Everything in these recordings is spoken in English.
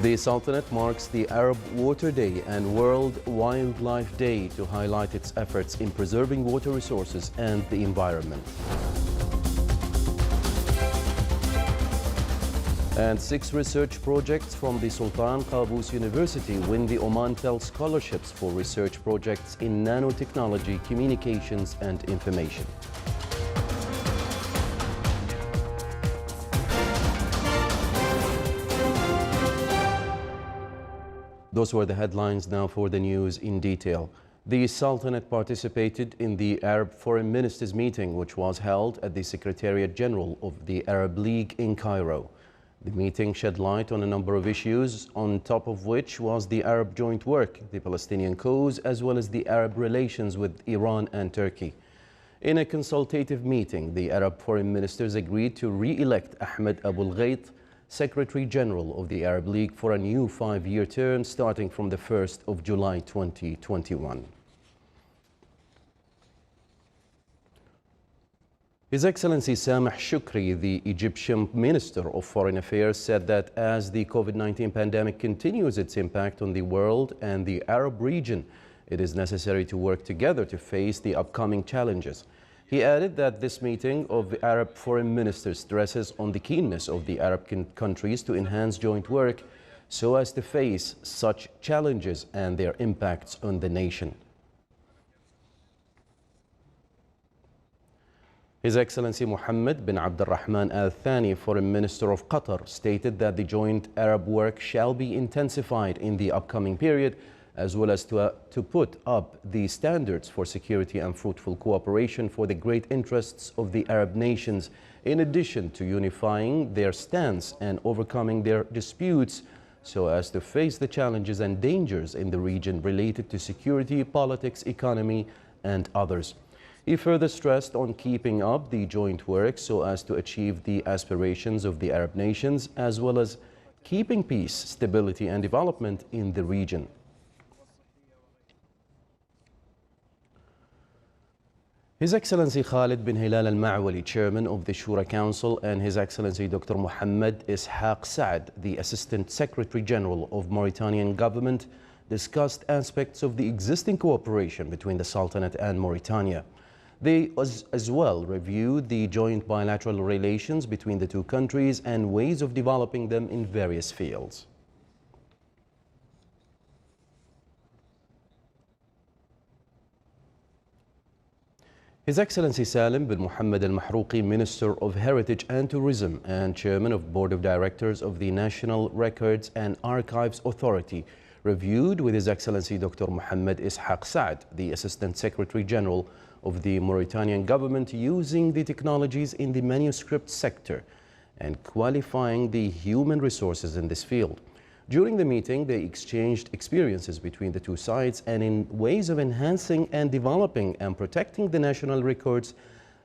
The Sultanate marks the Arab Water Day and World Wildlife Day to highlight its efforts in preserving water resources and the environment. And 6 research projects from the Sultan Qaboos University win the Omantel scholarships for research projects in nanotechnology, communications and information. Those were the headlines. Now for the news in detail. The Sultanate participated in the Arab Foreign Ministers meeting, which was held at the Secretariat General of the Arab League in Cairo. The meeting shed light on a number of issues, on top of which was the Arab joint work, the Palestinian cause, as well as the Arab relations with Iran and Turkey. In a consultative meeting, the Arab foreign ministers agreed to re-elect Ahmed Abul Ghait, Secretary General of the Arab League, for a new 5-year term starting from the 1st of July 2021. His Excellency Sameh Shukri, the Egyptian Minister of Foreign Affairs, said that as the COVID-19 pandemic continues its impact on the world and the Arab region, it is necessary to work together to face the upcoming challenges. He added that this meeting of the Arab foreign ministers stresses on the keenness of the Arab countries to enhance joint work so as to face such challenges and their impacts on the nation. His Excellency Mohammed bin Abd al-Rahman Al Thani, Foreign Minister of Qatar, stated that the joint Arab work shall be intensified in the upcoming period, as well as to put up the standards for security and fruitful cooperation for the great interests of the Arab nations, in addition to unifying their stance and overcoming their disputes so as to face the challenges and dangers in the region related to security, politics, economy, and others. He further stressed on keeping up the joint work so as to achieve the aspirations of the Arab nations, as well as keeping peace, stability, and development in the region. His Excellency Khalid bin Hilal Al-Ma'wali, Chairman of the Shura Council, and His Excellency Dr. Mohammed Ishaq Saad, the Assistant Secretary General of Mauritanian Government, discussed aspects of the existing cooperation between the Sultanate and Mauritania. They as well reviewed the joint bilateral relations between the two countries and ways of developing them in various fields. His Excellency Salim bin Mohammed Al-Mahrouqi, Minister of Heritage and Tourism and Chairman of Board of Directors of the National Records and Archives Authority, reviewed with His Excellency Dr. Mohammed Ishaq Saad, the Assistant Secretary General of the Mauritanian government, using the technologies in the manuscript sector and qualifying the human resources in this field. During the meeting, they exchanged experiences between the two sides and in ways of enhancing and developing and protecting the national records,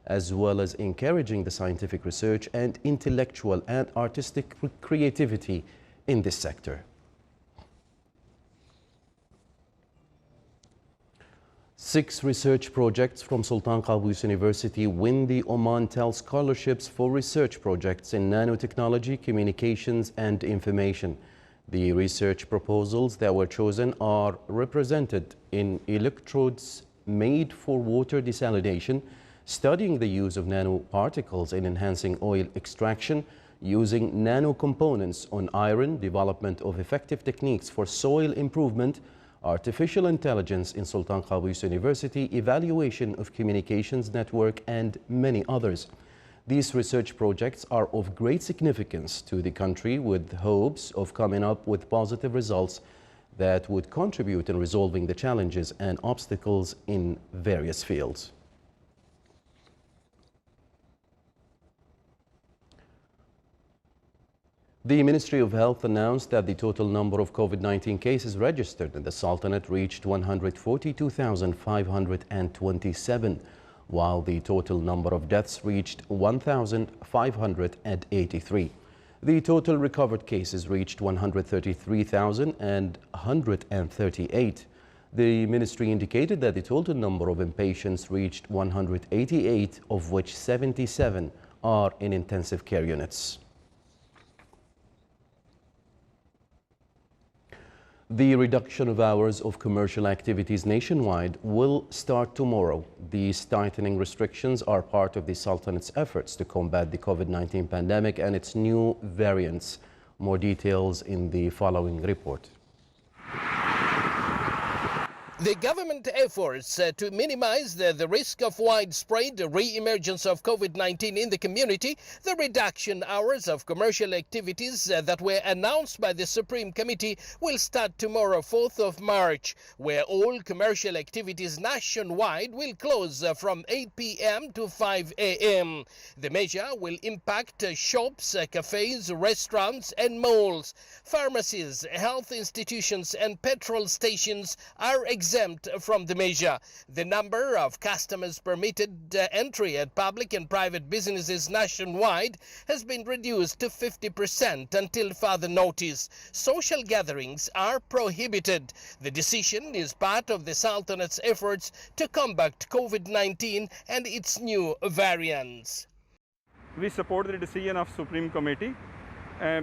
as well as encouraging the scientific research and intellectual and artistic creativity in this sector. 6 research projects from Sultan Qaboos University win the Omantel scholarships for research projects in nanotechnology, communications and information. The research proposals that were chosen are represented in electrodes made for water desalination, studying the use of nanoparticles in enhancing oil extraction, using nano components on iron, development of effective techniques for soil improvement, artificial intelligence in Sultan Qaboos University, evaluation of communications network, and many others. These research projects are of great significance to the country, with hopes of coming up with positive results that would contribute in resolving the challenges and obstacles in various fields. The Ministry of Health announced that the total number of COVID-19 cases registered in the Sultanate reached 142,527, while the total number of deaths reached 1,583. The total recovered cases reached 133,138. The ministry indicated that the total number of inpatients reached 188, of which 77 are in intensive care units. The reduction of hours of commercial activities nationwide will start tomorrow. These tightening restrictions are part of the Sultanate's efforts to combat the COVID-19 pandemic and its new variants. More details in the following report. The government efforts to minimize the risk of widespread re-emergence of COVID-19 in the community, the reduction hours of commercial activities that were announced by the Supreme Committee will start tomorrow, 4th of March, where all commercial activities nationwide will close from 8 p.m. to 5 a.m. The measure will impact shops, cafes, restaurants and malls. Pharmacies, health institutions and petrol stations are exempt from the measure. The number of customers permitted entry at public and private businesses nationwide has been reduced to 50% until further notice. Social gatherings are prohibited. The decision is part of the Sultanate's efforts to combat COVID-19 and its new variants. We support the decision of Supreme Committee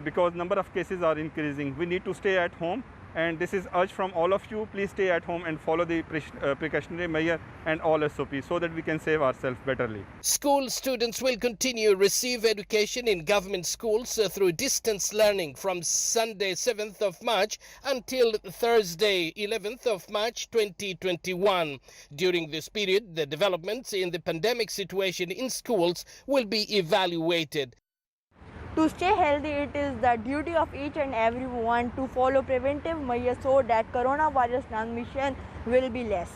because number of cases are increasing. We need to stay at home. And this is urged from all of you, please stay at home and follow the precautionary measure and all SOPs so that we can save ourselves betterly. School students will continue to receive education in government schools through distance learning from Sunday 7th of March until Thursday 11th of March 2021. During this period, the developments in the pandemic situation in schools will be evaluated. To stay healthy, it is the duty of each and everyone to follow preventive measures so that coronavirus transmission will be less.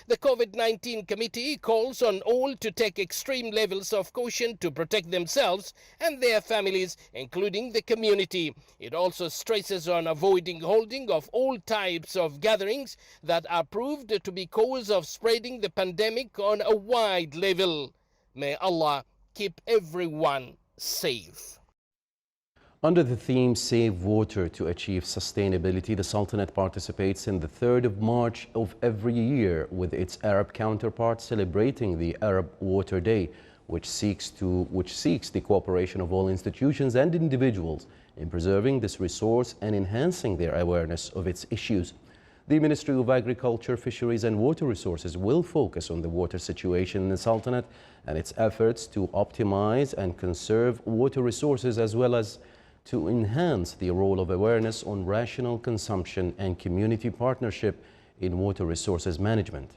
The COVID-19 committee calls on all to take extreme levels of caution to protect themselves and their families, including the community. It also stresses on avoiding holding of all types of gatherings that are proved to be cause of spreading the pandemic on a wide level. May Allah keep everyone safe. Under the theme Save Water to Achieve Sustainability, the Sultanate participates in the 3rd of March of every year with its Arab counterpart celebrating the Arab Water Day, which seeks the cooperation of all institutions and individuals in preserving this resource and enhancing their awareness of its issues. The Ministry of Agriculture, Fisheries and Water Resources will focus on the water situation in the Sultanate and its efforts to optimize and conserve water resources, as well as to enhance the role of awareness on rational consumption and community partnership in water resources management.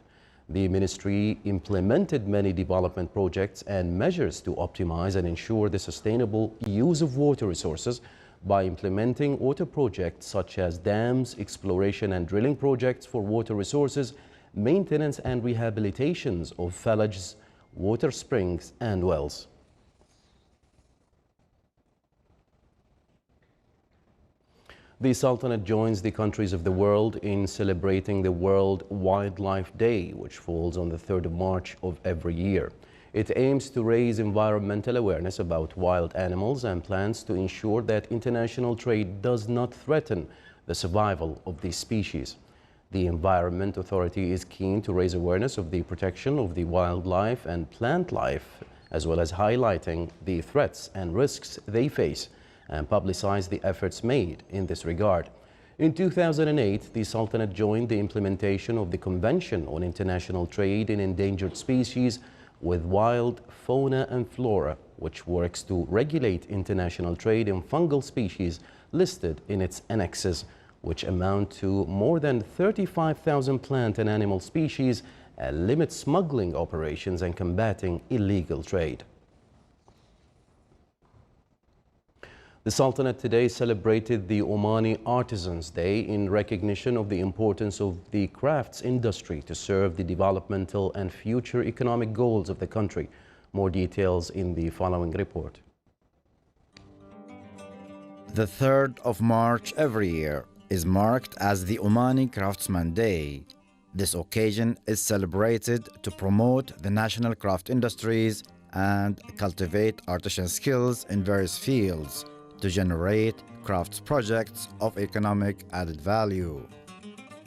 The ministry implemented many development projects and measures to optimize and ensure the sustainable use of water resources by implementing water projects such as dams, exploration and drilling projects for water resources, maintenance and rehabilitations of villages, water springs and wells. The Sultanate joins the countries of the world in celebrating the World Wildlife Day, which falls on the 3rd of March of every year. It aims to raise environmental awareness about wild animals and plans to ensure that international trade does not threaten the survival of these species. The Environment Authority is keen to raise awareness of the protection of the wildlife and plant life, as well as highlighting the threats and risks they face, and publicize the efforts made in this regard. In 2008, the Sultanate joined the implementation of the Convention on International Trade in Endangered Species with Wild Fauna and Flora, which works to regulate international trade in fungal species listed in its annexes, which amount to more than 35,000 plant and animal species, and limit smuggling operations and combating illegal trade. The Sultanate today celebrated the Omani Artisans' Day in recognition of the importance of the crafts industry to serve the developmental and future economic goals of the country. More details in the following report. The 3rd of March every year is marked as the Omani Craftsman Day. This occasion is celebrated to promote the national craft industries and cultivate artisan skills in various fields to generate crafts projects of economic added value.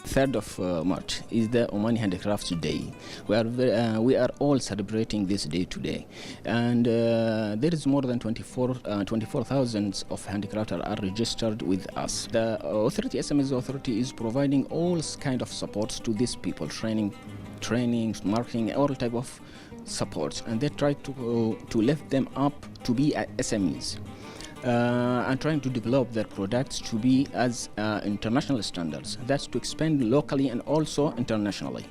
3rd of March is the Omani Handicrafts Day. We are all celebrating this day today, and there is more than 24,000 of handicrafters are registered with us. The authority, SMS authority, is providing all kind of supports to these people, training, marketing, all type of supports, and they try to lift them up to be SMEs. And trying to develop their products to be as international standards. That's to expand locally and also internationally.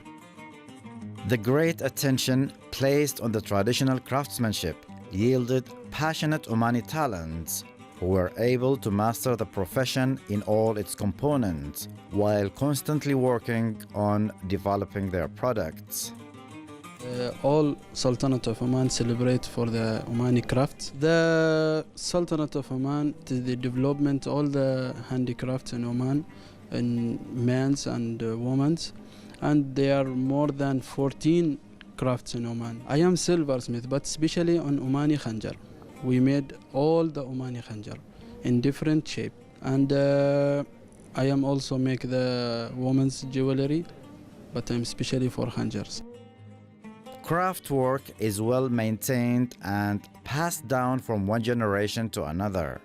The great attention placed on the traditional craftsmanship yielded passionate Omani talents who were able to master the profession in all its components while constantly working on developing their products. All Sultanate of Oman celebrate for the Omani crafts. The Sultanate of Oman, the development, all the handicrafts in Oman, in men's and women's, and there are more than 14 crafts in Oman. I am silversmith, but especially on Omani khanjar. We made all the Omani khanjar in different shape, and I am also make the women's jewelry, but I'm especially for khanjars. Craft work is well maintained and passed down from one generation to another.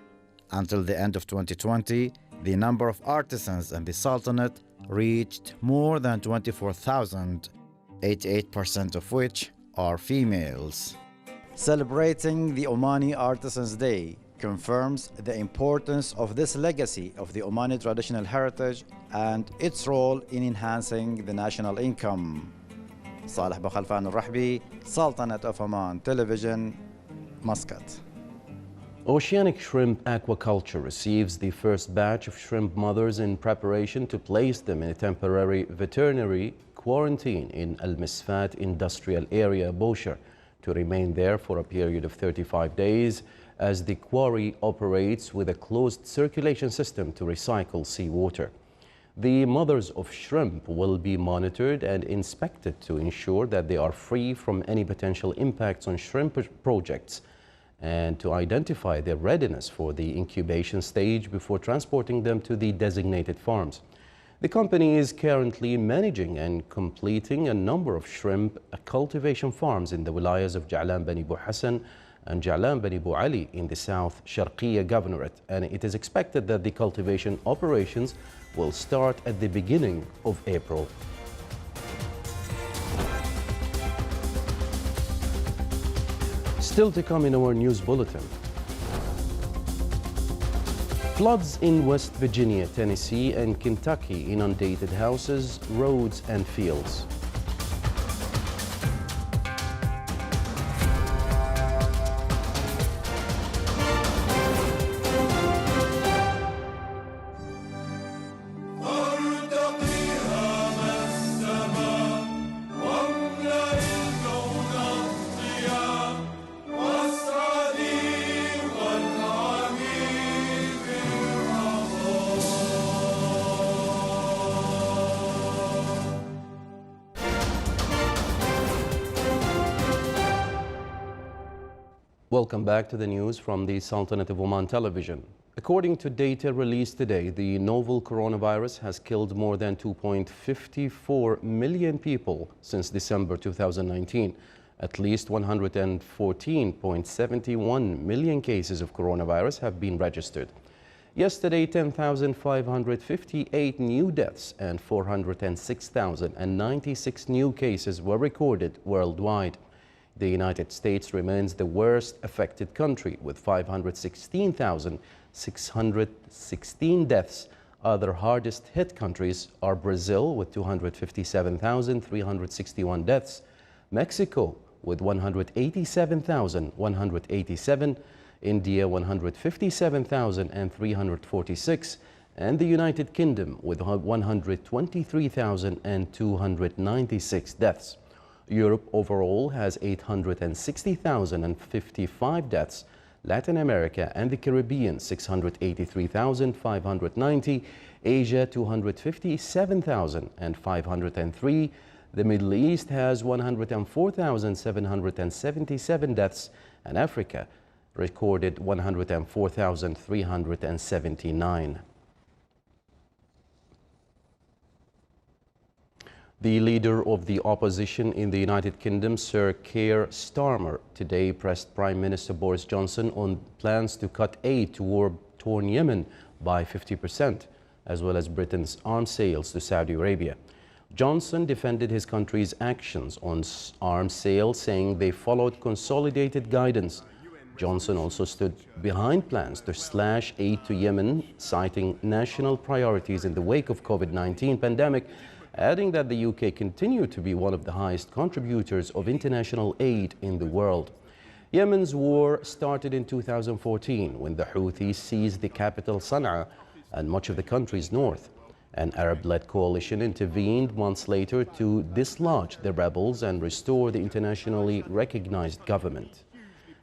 Until the end of 2020, the number of artisans in the Sultanate reached more than 24,000, 88% of which are females. Celebrating the Omani Artisans Day confirms the importance of this legacy of the Omani traditional heritage and its role in enhancing the national income. صالح بخلفان الرحبي, Sultanate of Oman Television, Muscat. Oceanic shrimp aquaculture receives the first batch of shrimp mothers in preparation to place them in a temporary veterinary quarantine in Al Misfat Industrial Area, Bosher, to remain there for a period of 35 days as the quarry operates with a closed circulation system to recycle seawater. The mothers of shrimp will be monitored and inspected to ensure that they are free from any potential impacts on shrimp projects and to identify their readiness for the incubation stage before transporting them to the designated farms. The company is currently managing and completing a number of shrimp cultivation farms in the wilayas of Ja'lan Bani Bu Hassan and Ja'lan Bani Bu Ali in the South Sharqiya Governorate, and it is expected that the cultivation operations will start at the beginning of April. Still to come in our news bulletin. Floods in West Virginia, Tennessee, and Kentucky inundated houses, roads, and fields. Welcome back to the news from the Sultanate of Oman Television. According to data released today, the novel coronavirus has killed more than 2.54 million people since December 2019. At least 114.71 million cases of coronavirus have been registered. Yesterday, 10,558 new deaths and 406,096 new cases were recorded worldwide. The United States remains the worst affected country with 516,616 deaths. Other hardest hit countries are Brazil with 257,361 deaths, Mexico with 187,187, India 157,346, and the United Kingdom with 123,296 deaths. Europe overall has 860,055 deaths. Latin America and the Caribbean 683,590, Asia 257,503, the Middle East has 104,777 deaths, and Africa recorded 104,379. The leader of the opposition in the United Kingdom, Sir Keir Starmer, today pressed Prime Minister Boris Johnson on plans to cut aid to war-torn Yemen by 50%, as well as Britain's arms sales to Saudi Arabia. Johnson defended his country's actions on arms sales, saying they followed consolidated guidance. Johnson also stood behind plans to slash aid to Yemen, citing national priorities in the wake of COVID-19 pandemic, adding that the UK continued to be one of the highest contributors of international aid in the world. Yemen's war started in 2014 when the Houthis seized the capital Sana'a and much of the country's north. An Arab-led coalition intervened months later to dislodge the rebels and restore the internationally recognized government.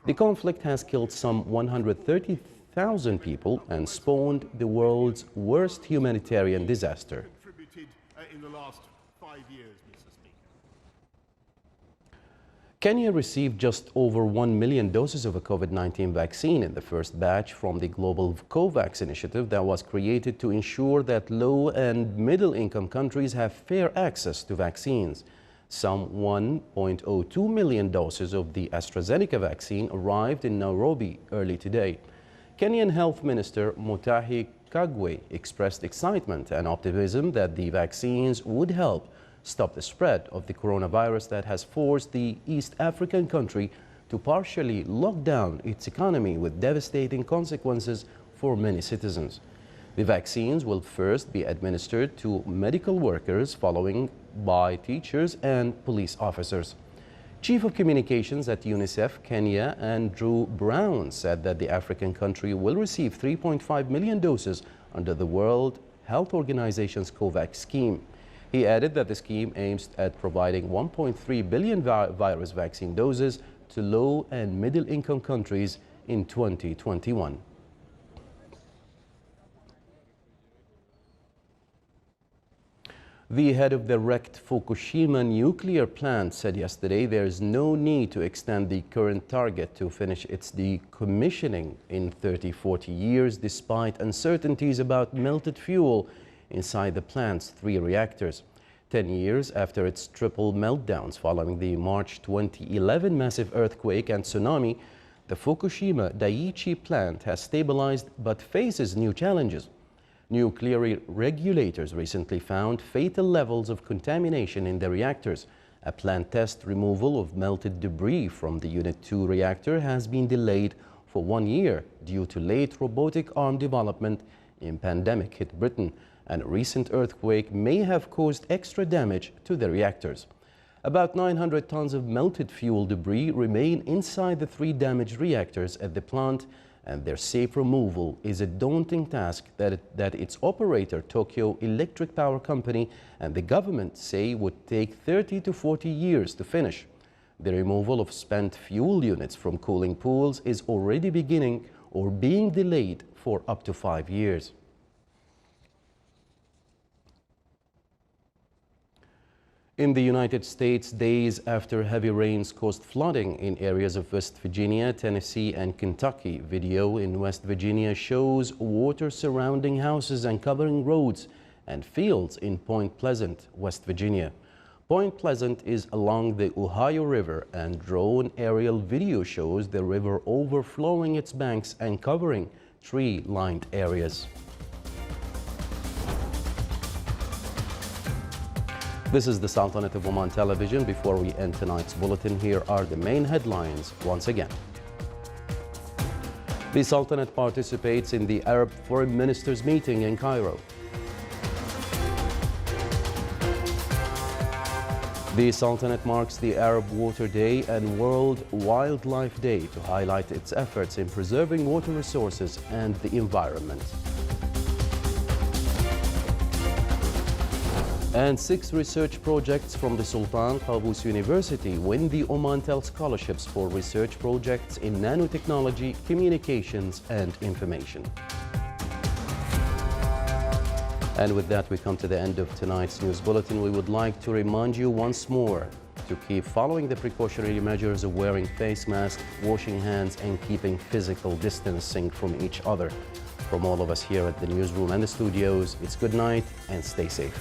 The conflict has killed some 130,000 people and spawned the world's worst humanitarian disaster. In the last 5 years, Mr. Speaker. Kenya received just over 1 million doses of a COVID-19 vaccine in the first batch from the global COVAX initiative that was created to ensure that low and middle-income countries have fair access to vaccines. Some 1.02 million doses of the AstraZeneca vaccine arrived in Nairobi early today. Kenyan Health Minister Mutahi Kagwe expressed excitement and optimism that the vaccines would help stop the spread of the coronavirus that has forced the East African country to partially lock down its economy with devastating consequences for many citizens. The vaccines will first be administered to medical workers, following by teachers and police officers. Chief of Communications at UNICEF Kenya, Andrew Brown, said that the African country will receive 3.5 million doses under the World Health Organization's COVAX scheme. He added that the scheme aims at providing 1.3 billion virus vaccine doses to low and middle-income countries in 2021. The head of the wrecked Fukushima nuclear plant said yesterday there is no need to extend the current target to finish its decommissioning in 30-40 years, despite uncertainties about melted fuel inside the plant's 3 reactors. 10 years after its triple meltdowns following the March 2011 massive earthquake and tsunami, the Fukushima Daiichi plant has stabilized but faces new challenges. Nuclear regulators recently found fatal levels of contamination in the reactors. A plant test removal of melted debris from the Unit 2 reactor has been delayed for 1 year due to late robotic arm development in pandemic hit Britain, and a recent earthquake may have caused extra damage to the reactors. About 900 tons of melted fuel debris remain inside the 3 damaged reactors at the plant, and their safe removal is a daunting task that its operator, Tokyo Electric Power Company, and the government say would take 30 to 40 years to finish. The removal of spent fuel units from cooling pools is already beginning or being delayed for up to 5 years. In the United States, days after heavy rains caused flooding in areas of West Virginia, Tennessee, and Kentucky, video in West Virginia shows water surrounding houses and covering roads and fields in Point Pleasant, West Virginia. Point Pleasant is along the Ohio River, and drone aerial video shows the river overflowing its banks and covering tree-lined areas. This is the Sultanate of Oman Television. Before we end tonight's bulletin, here are the main headlines once again. The Sultanate participates in the Arab Foreign Ministers meeting in Cairo. The Sultanate marks the Arab Water Day and World Wildlife Day to highlight its efforts in preserving water resources and the environment. And 6 research projects from the Sultan Qaboos University win the Omantel scholarships for research projects in nanotechnology, communications, and information. And with that, we come to the end of tonight's news bulletin. We would like to remind you once more to keep following the precautionary measures of wearing face masks, washing hands, and keeping physical distancing from each other. From all of us here at the newsroom and the studios, it's good night and stay safe.